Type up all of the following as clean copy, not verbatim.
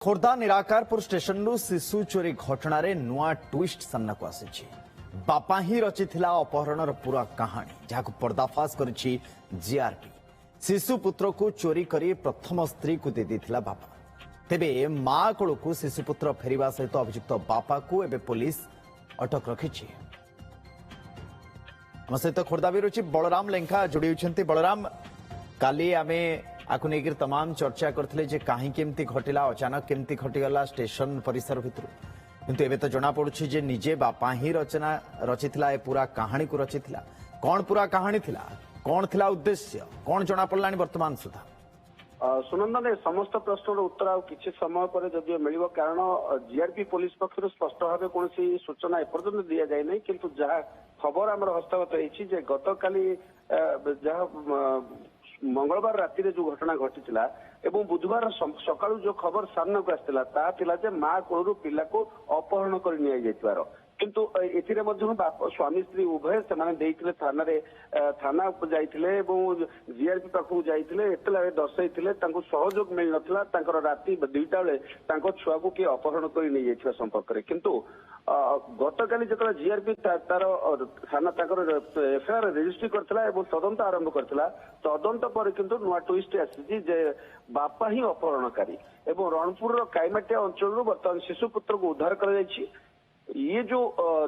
Khordha Nirakarpur station शिशु चोरी घटना नुआ ट्विस्ट सामना को आसी बापा ही रचिथिला अपहरणर पूरा कहानी जहां पर्दाफाश करिछि जीआरपी। शिशु पुत्र को चोरी करी प्रथम स्त्री को दे देथिला बापा। तेबे मां कोलू शिशुपुत्र फेरिबा सहित अभियुक्त बापा को एबे पुलिस अटक रखिछि। आम सहित खोर्धा भी रही बलराम लेंखा जोड़ी होती। बलराम, काली आमे आपको लेकर तमाम चर्चा करते कहीं केमती घटिला, अचानक केमती घटीगला स्टेशन परिसर भितर, किंतु एबे तो जना पड़ुछि जे निजे बापा ही रचिथिला ए पूरा कहानी को रचिथिला। कौन पूरा कहानी थिला, कौन थिला उद्देश्य, कौन जना पड़लानी वर्तमान सुधा? सुनंदन, समस्त प्रश्न उत्तर आ किसी समय पर जदि मिल, कारण जीआरपी पुलिस पक्ष स्पष्ट भाव कौन सूचना एपर्यंत दि जाए ना, किंतु जहाँ खबर आम हस्तगत होती गत काली जहाँ मंगलवार राति जो घटना घटी एवं बुधवार सकाळु जो खबर सामना को आसला ता माँ कोलू पिला को अपहरण कर नियार, किंतु एथिरे स्वामी स्त्री उभय से थाना जाइथिले जीआरपी पाखु जाइथिले, एतला दर्शाइथिले सहयोग मिल नथिला राति 2टा बेले छुआ को किए अपहरण कर नहीं जाइथिबा संपर्क रे। किंतु गतकाली जो जीआरपी तार थाना एफआईआर रेजिस्ट्री करथिला एवं तदंत आरंभ करथिला। तदंत पर किंतु नुआ ट्विस्ट आसी जे बापा ही अपहरणकारी एवं रणपुर काइमाटिया अंचल बर्तमान शिशुपुत्र को उद्धार कर जाइछि। ये जो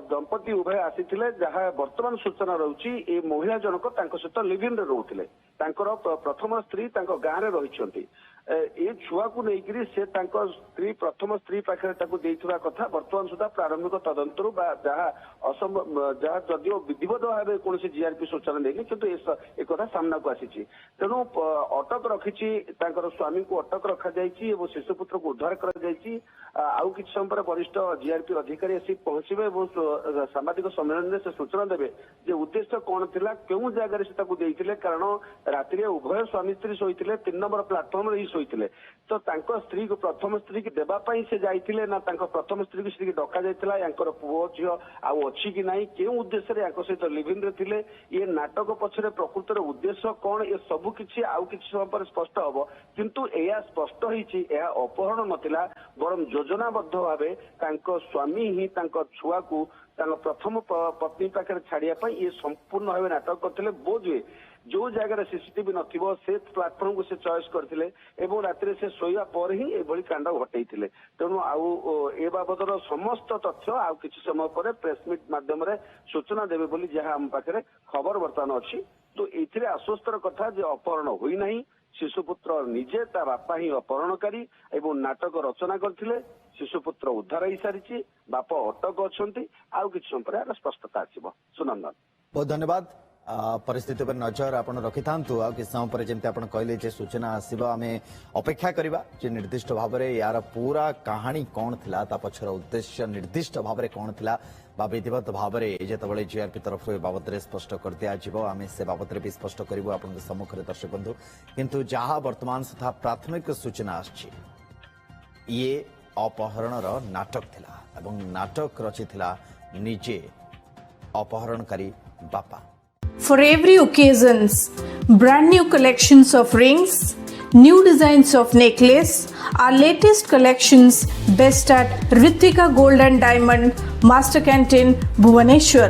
दंपति उभय आसी जहाँ वर्तमान सूचना रही, ये महिला जनक सहित लिव इन रोते, प्रथम स्त्री गाँव में रही। ये छुआ को लेकर से स्त्री प्रथम स्त्री पाखे देता कथा वर्तमान सुधा प्रारंभिक तदंतर जहाँ जदिव विधिवत भाव कौन जीआरपी सूचना देनी, किंतु एक सामना को आसी। तेणु अटक रखी स्वामी को अटक रखा जाइए, शिशुपुत्र को उद्धार कर आउ कि समय पर वरिष्ठ जीआरपी अधिकारी आसी पहुंचे और सांबादिक सम्मेलन में से सूचना देवे जे उद्देश्य कौन थिला, क्यों जगह से देते, कारण राति उभय स्वामी स्त्री शोते 3 नंबर प्लाटफर्म ही शोते। तो स्त्री को प्रथम स्त्री की देवाई से जाइए ना, प्रथम स्त्री की डका जाइला, यांकर पुओ झील आउ अच्छी कि नहीं, क्यों उद्देश्य सहित लिव इन रे, ये नाटक पछरे प्रकृतर उद्देश्य कौन, ये सबू किछि आउ किछि समय पर स्पष्ट हम। किंतु यह स्पष्ट होइछि यह अपहरण नथिला, बरं योजनाबद्ध भावे स्वामी ही छुआ को प्रथम पत्नी पाखे छाड़िया ये संपूर्ण भाव नाटक करते। बोध हुए जो जगह सीसीटीवी नथिबो से प्लाटफर्म को से चॉइस करथिले एवं रात्रि से सोया पर ही एभली कांड घटैथिले। तेणु आउ ए बाबदर समस्त तथ्य आउ किछि समय पर प्रेस मीट माध्यम रे सूचना देबे बोली जहां हम पाखरे खबर वर्तमान अछि। तो एथिरे आश्वस्तर कथा जे अपहरण होई नाही, शिशुपुत्र निजे ता बापा ही अपहरणकारी एवं नाटक रचना करथिले। शिशुपुत्र उद्धार हो सारी, बापा अटक अच्छा, आउ कि समय स्पष्टता आसब। सुनंदन, बहुत धन्यवाद। परिस्थिति पर नजर आप रखि था कि समय पर जमी आप कहले सूचना आसब, आम अपेक्षा करवा निर्दिष्ट भाव में यार पूरा कहानी कौन थिला, ता पछर उद्देश्य निर्दिष्ट भाव में कौन थिला बा विधिवत भाव में जिते जीआरपी तरफ बाबद स्पष्ट कर दिज्व, आम से बाबद भी स्पष्ट करूँ आप सम्मुख में दर्शक बंधु। किंतु जहाँ वर्तमान सुधा प्राथमिक सूचना आछि ये अपहरणर नाटक थिला एवं नाटक रचिथिला निजे अपहरणकारी बापा। For every occasions, brand new collections of rings, new designs of necklace, our latest collections best at Ritika Gold and Diamond, Master Canteen, Bhubaneswar.